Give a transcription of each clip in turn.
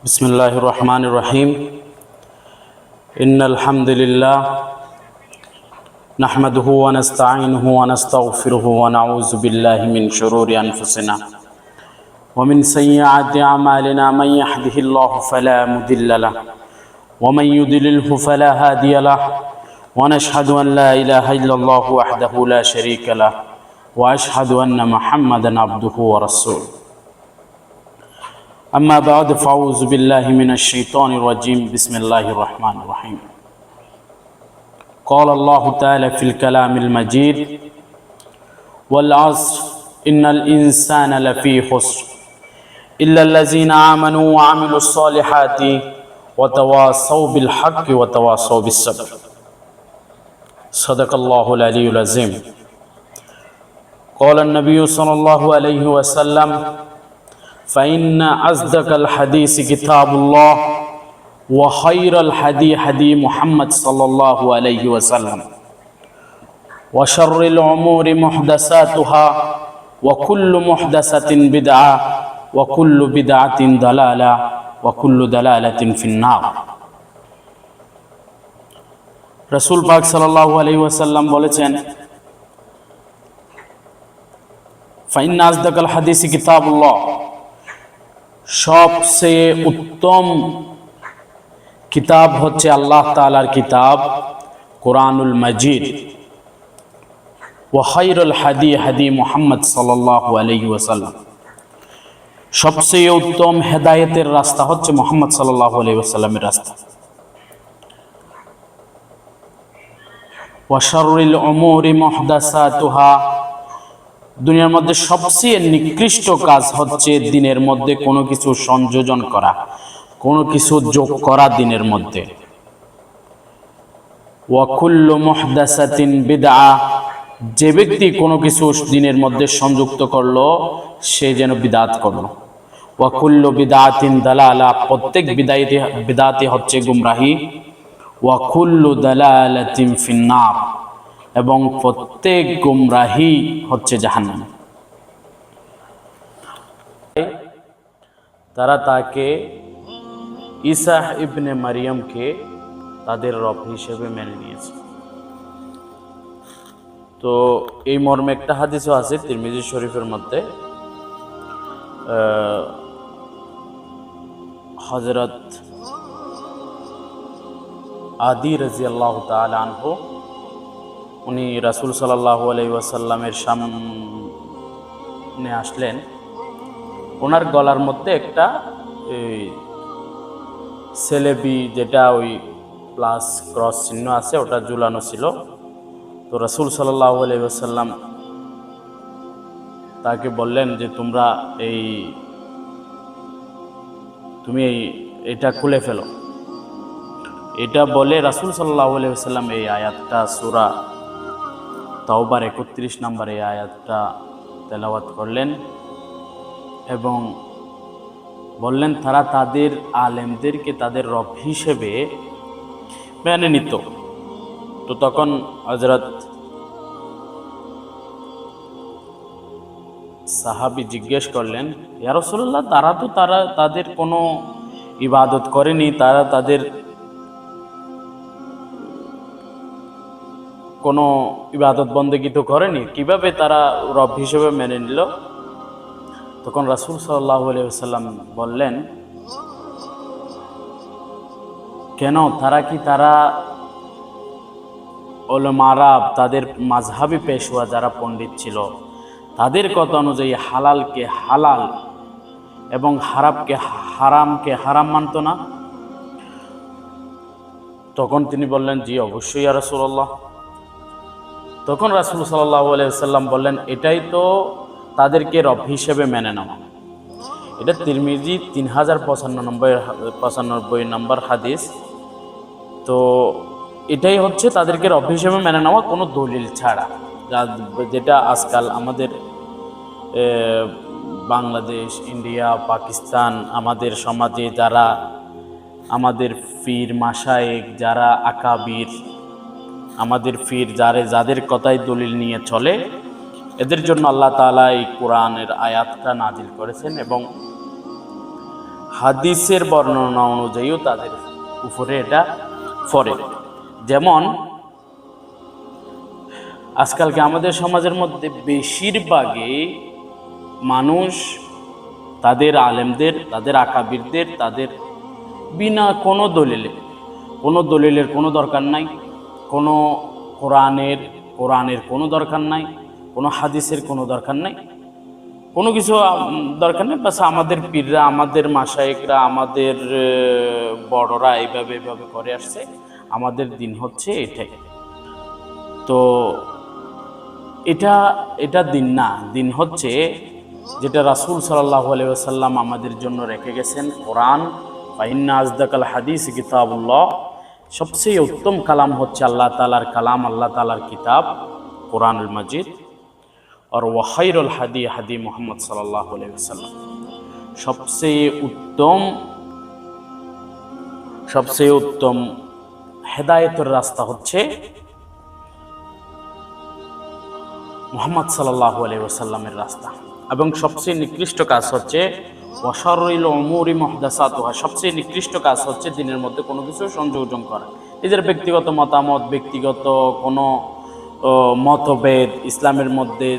بسم الله الرحمن الرحيم إن الحمد لله نحمده ونستعينه ونستغفره ونعوذ بالله من شرور أنفسنا ومن سيئات أعمالنا من يهده الله فلا مضل له ومن يضلله فلا هادي له ونشهد أن لا إله إلا الله وحده لا شريك له وأشهد أن محمدا عبده ورسوله أما بعد فأعوذ بالله من الشيطان الرجيم بسم الله الرحمن الرحيم قال الله تعالى في الكلام المجيد والعصر إن الإنسان لفي خسر إلا الذين آمنوا وعملوا الصالحات وتواصوا بالحق وتواصوا بالصبر صدق الله العلي العظيم قال النبي صلى الله عليه وسلم فإن أصدق الحديث كتاب الله وخير الهدي هدي محمد صلى الله عليه وسلم وشر الأمور محدثاتها وكل محدثة بدعة وكل بدعة ضلالة وكل ضلالة في النار رسول পাক সাল্লাল্লাহু আলাইহি ওয়াসাল্লাম বলেছেন فإن أصدق الحديث كتاب الله সবচেয়ে উত্তম কিতাব হচ্ছে আল্লাহ তাআলার কিতাব কোরআনুল মাজিদ ওয়া খায়রুল হাদি হাদি মুহাম্মদ সাল্লাল্লাহু আলাইহি ওয়াসাল্লাম সবচেয়ে উত্তম হেদায়েতের রাস্তা হচ্ছে মুহাম্মদ সাল্লাল্লাহু আলাইহি ওয়াসাল্লামের রাস্তা ওয়া শাররুল উমুরি মুহদাসাতুহা দুনিয়ার মধ্যে সবচেয়ে নিকৃষ্ট কাজ হচ্ছে দিনের মধ্যে কোনো কিছু সংযোজন করা, কোনো কিছু যোগ করা দিনের মধ্যে। ওয়া কুল্লু মুহদাসাতিন বিদআ, যে ব্যক্তি কোনো কিছু দিনের মধ্যে সংযুক্ত করলো সে যেন বিদআত করলো। ওয়া কুল্লু বিদআতিন দালালা, প্রত্যেক বিদআতি হচ্ছে গুমরাহি। ওয়া কুল্লু দালালাতিন ফিন্নার, এবং প্রত্যেক গুমরাহি হচ্ছে জাহান্নাম। তারা তাকে ঈসা ইবনে মারিয়ামকে তাদের রব হিসেবে মেনে নিয়েছে। তো এই মর্মে একটা হাদিসও আছে তিরমিজি শরীফের মধ্যে, হযরত আদি রাদিয়াল্লাহু তাআলা আনহু উনি রাসূল সাল্লাল্লাহু আলাইহি ওয়াসাল্লামের সামনে আসলেন। ওনার গলার মধ্যে একটা সেলেবি, যেটা ওই প্লাস ক্রস চিহ্ন আছে, ওটা ঝুলানো ছিল। তো রাসূল সাল্লাল্লাহু আলাইহি ওয়াসাল্লাম তাকে বললেন যে তুমি এটা খুলে ফেলো। এটা বলে রাসূল সাল্লাল্লাহু আলাইহি ওয়াসাল্লাম এই আয়াতটা সূরা তাওবার ৩১ নম্বর এই আয়াতটা তেলাওয়াত করলেন এবং বললেন তারা তাদের আলেমদেরকে তাদের রব হিসেবে মেনে নিত। তো তখন হযরত সাহাবী জিজ্ঞেস করলেন, ইয়া রাসূলুল্লাহ, তারা তাদের কোনো ইবাদত করেনি, তারা তাদের কোনো ইবাদত বন্দেগী তো করেনি, কিভাবে তারা রব হিসেবে মেনে নিল? তখন রাসূল সাল্লাল্লাহু আলাইহি ওয়াসাল্লাম বললেন, কেন তারা উলামারা, তাদের মাযহাবী পেশওয়া যারা পণ্ডিত ছিল, তাদের কথা অনুযায়ী হালালকে হালাল এবং হারামকে হারাম মানত না? তখন তিনি বললেন, জি অবশ্যই ইয়া রাসূলুল্লাহ। তখন রাসূল সাল্লাল্লাহু আলাইহি ওয়াসাল্লাম বললেন, এটাই তো তাদেরকে রব হিসেবে মেনে নেওয়া। এটা তিরমিজি ৩০৯৫ নম্বর হাদিস। তো এটাই হচ্ছে তাদেরকে রব হিসেবে মেনে নেওয়া কোনো দলিল ছাড়া, যেটা আজকাল আমাদের বাংলাদেশ, ইন্ডিয়া, পাকিস্তান, আমাদের সমাজে যারা আমাদের পীর মাশায়েখ, যারা আকাবির, আমাদের পীর যাদের কথাই দলিল নিয়ে চলে, এদের জন্য আল্লাহ তাআলা এই কোরআনের আয়াতটা নাজিল করেছেন এবং হাদিসের বর্ণনা অনুযায়ীও তাদের উপরে এটা পড়ে। যেমন আজকালকে আমাদের সমাজের মধ্যে বেশিরভাগই মানুষ তাদের আলেমদের, তাদের আকাবিরদের, তাদের বিনা কোনো দলিলের কোনো দরকার নাই, কোনো কোরআনের কোনো দরকার নাই, কোনো হাদিসের কোনো দরকার নাই, কোনো কিছু দরকার নেই। বাস আমাদের পীররা, আমাদের মাশায়েখরা, আমাদের বড়রা এইভাবে করে আসছে, আমাদের দিন হচ্ছে এটাই। তো এটা দিন না, দিন হচ্ছে যেটা রাসূল সাল্লাল্লাহু আলাইহি ওয়াসাল্লাম আমাদের জন্য রেখে গেছেন, কোরআন। ফাইন্না আযদাকাল হাদিস কিতাবুল্লাহ, সবচেয়ে উত্তম কালাম হচ্ছে আল্লাহ তাআলার কালাম, আল্লাহ তাআলার কিতাব কোরআনুল মাজিদ। আর ওয়া খায়রুল হাদি হাদি মুহাম্মদ সাল্লাল্লাহু আলাইহি ওয়াসাল্লাম, সবচেয়ে উত্তম হেদায়েতের রাস্তা হচ্ছে মুহাম্মদ সাল্লাল্লাহু আলাইহি ওয়াসাল্লামের রাস্তা। এবং সবচেয়ে নিকৃষ্ট কাজ হচ্ছে ওয়া শাররুল উমুরি মুহদাসাতুহা, সবচেয়ে নিকৃষ্ট কাজ হচ্ছে দিনের মধ্যে কোনো কিছু সংযোজন করা, নিজের ব্যক্তিগত মতামত, ব্যক্তিগত কোনো মতভেদ ইসলামের মধ্যে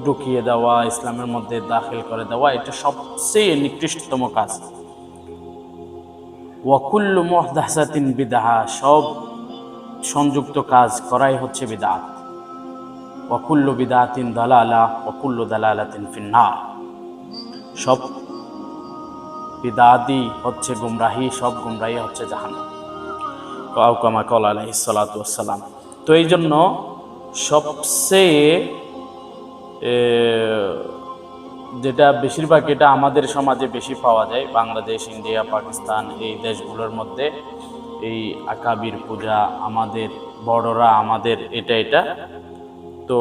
ঢুকিয়ে দেওয়া, ইসলামের মধ্যে দাখিল করে দেওয়া, এটা সবচেয়ে নিকৃষ্টতম কাজ। ওয়া কুল্লু মুহদাসাতিন বিদআহ, সব সংযুক্ত কাজ করাই হচ্ছে বিদআত। ওয়া কুল্লু বিদআতিন দালালাহ ওয়া কুল্লু দালালাতিন ফিন্নার, সব বিদআতই হচ্ছে গুমরাহি, সব গুমরাহি হচ্ছে জাহান্নাম। ওয়া কামা ক্বালা আলাইহিস সালাতু ওয়াস সালাম। তো এই জন্য সবচেয়ে যেটা বেশিরভাগ এটা আমাদের সমাজে বেশি পাওয়া যায়, বাংলাদেশ, ইন্ডিয়া, পাকিস্তান, এই দেশগুলোর মধ্যে এই আকাবির পূজা, আমাদের বড়রা, আমাদের এটা। তো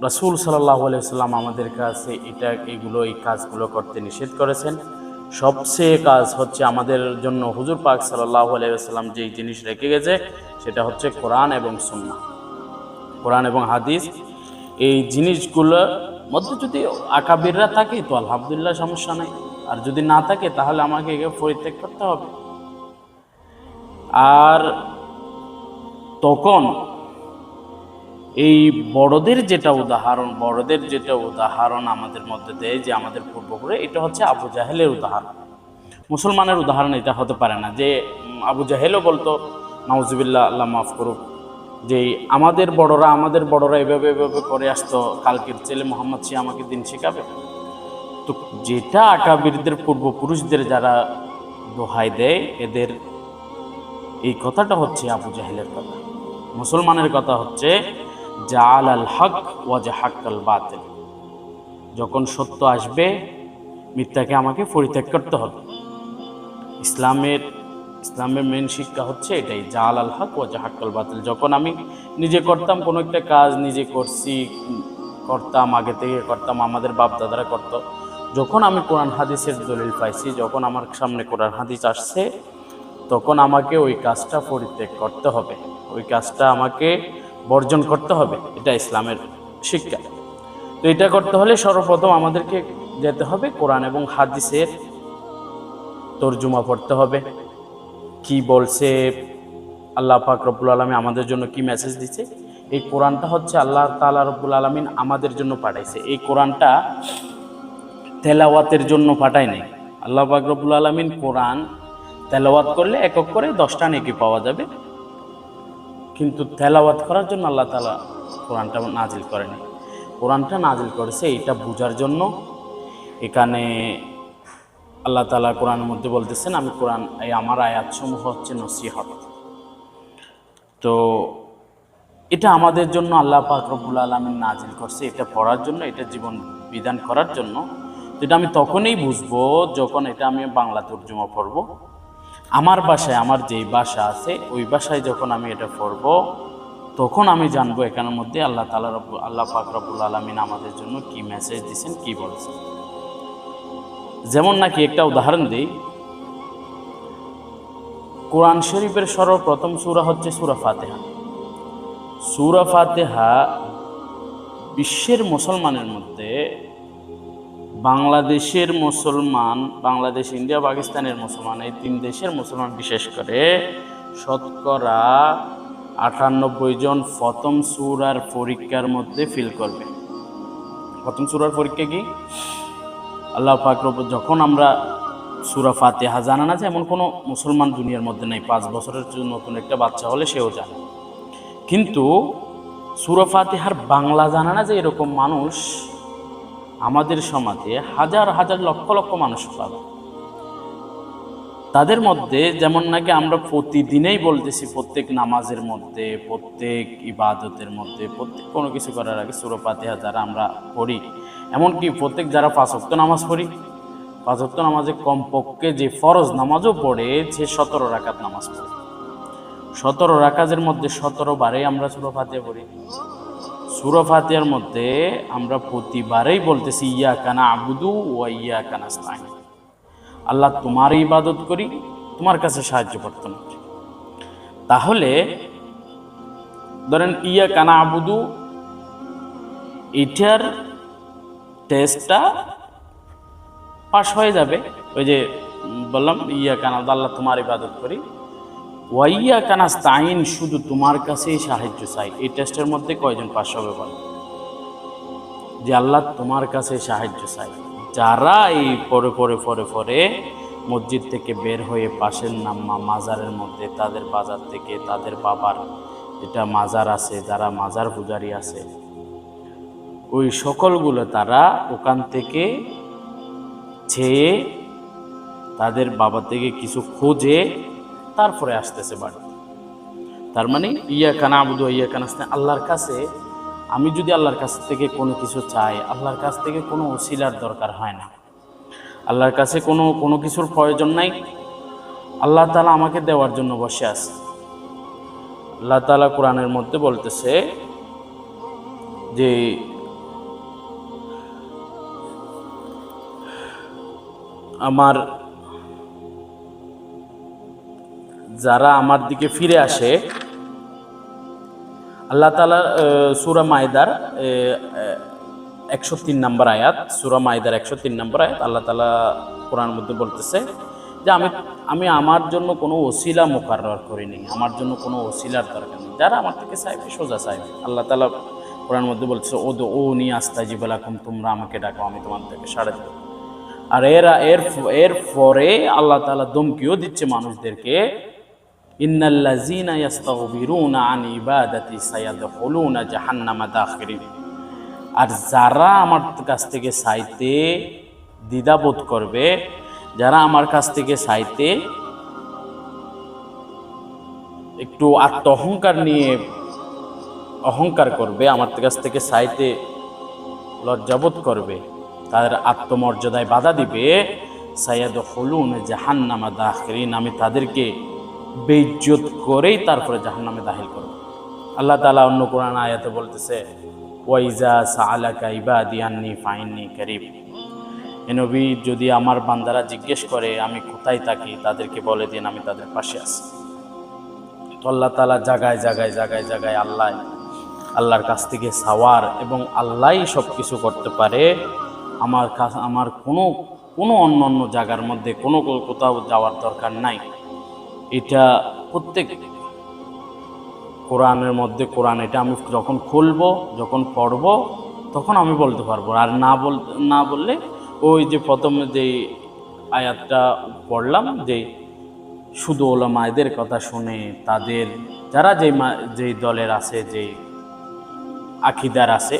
রাসূল সাল্লাল্লাহু আলাইহি ওয়াসাল্লাম আমাদের কাছে এই কাজগুলো করতে নিষেধ করেছেন। সবচেয়ে কাজ হচ্ছে আমাদের জন্য হুজুর পাক সাল্লাল্লাহু আলাইহি ওয়াসাল্লাম যেই জিনিস রেখে গেছে সেটা হচ্ছে কোরআন এবং সুন্নাহ, কোরআন এবং হাদিস। এই জিনিসগুলোর মধ্যে যদি আকাবিররা থাকে তো আলহামদুলিল্লাহ, সমস্যা নাই। আর যদি না থাকে তাহলে আমাকে একে পরিত্যাগ করতে হবে। আর তখন এই বড়দের যেটা উদাহরণ আমাদের মধ্যে দেয় যে আমাদের পূর্বপুরে, এটা হচ্ছে আবু জাহেলের উদাহরণ। মুসলমানের উদাহরণ এটা হতে পারে না যে আবু জাহেলও বলতো, নাউজুবিল্লাহ, আল্লাহ মাফ করুক, যে আমাদের বড়রা এভাবে করে আসতো, কালকের ছেলে মোহাম্মদ সে আমাকে দিন শেখাবে। তো যেটা আকাবিরদের পূর্বপুরুষদের যারা দোহাই দেয়, এদের এই কথাটা হচ্ছে আবু জাহেলের কথা। মুসলমানের কথা হচ্ছে জাআলাল হক ওয়া জাহাক্কাল বাতিল, যখন সত্য আসবে মিথ্যাকে আমাকে পরিত্যাগ করতে হবে। ইসলামের মেন শিক্ষা হচ্ছে এটাই, জাআলাল হক ওয়া জাহাক্কাল বাতিল। যখন আমি নিজে করতাম কোনো একটা কাজ, নিজে করতাম, আগে থেকে করতাম, আমাদের বাপ দাদারা করত, যখন আমি কোরআন হাদিসের দলিল পাইছি, যখন আমার সামনে কোরআন হাদিস আসছে, তখন আমাকে ওই কাজটা পরিত্যাগ করতে হবে, ওই কাজটা আমাকে বর্জন করতে হবে। এটা ইসলামের শিক্ষা। তো এটা করতে হলে সর্বপ্রথম আমাদেরকে যেতে হবে কোরআন এবং হাদিসের তরজমা পড়তে হবে। কি বলছে আল্লাহ পাক রব্বুল আলামিন আমাদের জন্য, কি মেসেজ দিচ্ছে। এই কোরআনটা হচ্ছে আল্লাহ তাআলা রব্বুল আলামিন আমাদের জন্য পাঠাইছে। এই কোরআনটা তেলাওয়াতের জন্য পাঠায় নাই। আল্লাহ পাক রব্বুল আলামিন কোরআন তেলাওয়াত করলে একক করে 10টা নেকি পাওয়া যাবে, কিন্তু তেলাওয়াত করার জন্য আল্লাহ তাআলা কোরআনটা নাজিল করেনি। কোরআনটা নাজিল করেছে এটা বোঝার জন্য। এখানে আল্লাহ তাআলা কোরআনের মধ্যে বলতেছেন, আমি কোরআন, এই আমার আয়াতসমূহ হচ্ছে নসিহত। তো এটা আমাদের জন্য আল্লাহ পাক রব্বুল আলামিন নাজিল করছে, এটা পড়ার জন্য, এটা জীবন বিধান করার জন্য। এটা আমি তখনই বুঝবো যখন এটা আমি বাংলা তর্জমা পড়ব। আমার ভাষায়, আমার যেই ভাষা আছে ওই ভাষায় যখন আমি এটা পড়ব, তখন আমি জানবো এখানের মধ্যে আল্লাহ পাক রব্বুল আলামিন আমাদের জন্য কি মেসেজ দিয়েছেন, কি বলছেন। যেমন নাকি একটা উদাহরণ দিই, কোরআন শরীফের সর্বপ্রথম সূরা হচ্ছে সূরা ফাতিহা। সূরা ফাতিহা বিশ্বের মুসলমানের মধ্যে বাংলাদেশের মুসলমান, বাংলাদেশ, ইন্ডিয়া, পাকিস্তানের মুসলমান, এই 3 দেশের মুসলমান বিশেষ করে শতকরা 98 জন প্রথম সূরার পরীক্ষার মধ্যে ফেল করবে। প্রথম সূরার পরীক্ষা কি? আল্লাহ পাক রব্বুল, যখন আমরা সূরা ফাতিহা জানা না যে এমন কোনো মুসলমান দুনিয়ার মধ্যে নাই, 5 বছরের নতুন একটা বাচ্চা হলে সেও জানে, কিন্তু সূরা ফাতিহার বাংলা জানা না যে এরকম মানুষ আমাদের সমাজে হাজার হাজার লক্ষ লক্ষ মানুষ পাবে। তাদের মধ্যে যেমন নাকি আমরা প্রতিদিনেই বলতেছি, প্রত্যেক নামাজের মধ্যে, প্রত্যেক ইবাদতের মধ্যে, প্রত্যেক কোনো কিছু করার আগে সূরা ফাতিহা যারা আমরা পড়ি, এমনকি প্রত্যেক যারা 5 ওয়াক্ত নামাজ পড়ি, 5 ওয়াক্ত নামাজে কমপক্ষে যে ফরজ নামাজও পড়ে, সে 17 রাকাত নামাজ পড়ে। 17 রাকাতের মধ্যে 17 বারেই আমরা সূরা ফাতিহা পড়ি। সূরা ফাতিহার মধ্যে আমরা প্রতিবারেই বলতেছি ইয়াকা না'বুদু ওয়া ইয়াকা নাস্তাইন, আল্লাহ তোমার ইবাদত করি, তোমার কাছে সাহায্য প্রার্থনা করি। তাহলে ধরেন ইয়াকা না'বুদু, এটার টেস্টটা পাস হয়ে যাবে। ওই যে বললাম ইয়াকা না'বুদু, আল্লাহ তোমার ইবাদত করি, ওয়া ইয়াকা নাস্তাইন, শুধু তোমার কাছেই সাহায্য চাই। এই টেস্টের মধ্যে কয়জন পাস হবে বলেন? যে আল্লাহ তোমার কাছে সাহায্য চাই। যারা এই পরে পরে পরে পরে মসজিদ থেকে বের হয়ে পাশের মাজারের মধ্যে, তাদের বাজার থেকে তাদের বাবার যেটা মাজার আছে, যারা মাজার পূজারী আছে, ওই সকলগুলো তারা ওখান থেকে চেয়ে তাদের বাবা থেকে কিছু খোঁজে তারপরে আসতেছে বাড়িতে। তার মানে ইয়াকা না'বুদু ওয়া ইয়াকা নাস্তাইন, আল্লাহর কাছে আমি যদি আল্লাহর কাছ থেকে কোনো কিছু চাই, আল্লাহর কাছ থেকে কোনো ওসিলার দরকার হয় না, আল্লাহর কাছে কোনো কিছুর প্রয়োজন নাই। আল্লাহ তাআলা আমাকে দেওয়ার জন্য বসে আছে। আল্লাহ তাআলা কোরআনের মধ্যে বলতেছে যে আমার যারা আমার দিকে ফিরে আসে, আল্লাহ তাআলা সূরা মাইদার 103 নম্বর আয়াত, সূরা মাইদার 103 নম্বর আয়াত, আল্লাহ তাআলা কোরআনের মধ্যে বলতেছে যে আমি আমার জন্য কোনো ওসিলা মুকাররর করিনি, আমার জন্য কোনো ওসিলার দরকার নেই, যারা আমার থেকে চাইবে সোজা চাইবে। আল্লাহ তাআলা কোরআনের মধ্যে বলতেছে উদউনি আস্তাজিব লাকুম, তোমরা আমাকে ডাকো, আমি তোমাদের থেকে সাড়া দেব। আর এর পরে আল্লাহ তাআলা ধমকিও দিচ্ছে মানুষদেরকে, ইন্নাল্লাযীনা ইস্তাগফিরুনা আন ইবাদাতি সায়াদখুলুনা জাহান্নামা দাখিরিন, আর যারা আমার কাছ থেকে চাইতে দ্বিধাবোধ করবে, যারা আমার কাছ থেকে চাইতে একটু অহংকার নিয়ে অহংকার করবে, আমার কাছ থেকে চাইতে লজ্জাবোধ করবে, তাদের আত্মমর্যাদায় বাধা দিবে, সায়াদখুলুনা জাহান্নামা দাখিরিন, আমি তাদেরকে বেইজ্জত করেই তারপরে জাহান্নামে দাখিল করব। আল্লাহ তাআলা অন্য কোরআন আয়াতে বলতেছে ওয়াইজা সাআলাকা ইবাদি আন্নী ফাইন্নী কারীব, হে নবী, যদি আমার বান্দারা জিজ্ঞেস করে আমি কোথায় থাকি, তাদেরকে বলে দিন আমি তাদের পাশে আছি। তো আল্লাহ তাআলা জায়গায় জায়গায় জায়গায় জায়গায় আল্লাহর কাছ থেকে চাওয়ার, এবং আল্লাহই সব কিছু করতে পারে, আমার কোনো অন্য জায়গার মধ্যে কোথাও যাওয়ার দরকার নাই। এটা প্রত্যেক কোরআনের মধ্যে, কোরআন এটা আমি যখন খুলবো, যখন পড়বো, তখন আমি বলতে পারবো। আর না বললে ওই যে প্রথমে যে আয়াতটা পড়লাম, যে শুধু ওলামায়েদের কথা শুনে, তাদের যারা যেই দলের আছে, যেই আকীদার আছে,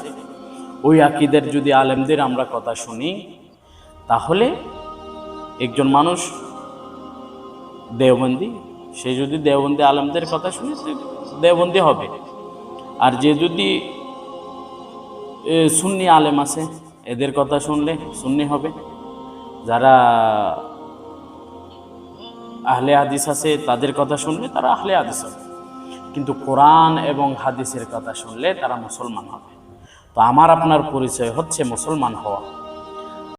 ওই আকীদার যদি আলেমদের আমরা কথা শুনি, তাহলে একজন মানুষ দেওবন্দি, সে যদি দেওবন্দি আলেমদের কথা শুনে দেওবন্দি হবে। আর যে যদি সুন্নি আলেম আছে, এদের কথা শুনলে সুন্নি হবে। যারা আহলে হাদিস আছে, তাদের কথা শুনলে তারা আহলে হাদিস হবে। কিন্তু কোরআন এবং হাদিসের কথা শুনলে তারা মুসলমান হবে। তো আমার আপনার পরিচয় হচ্ছে মুসলমান হওয়া।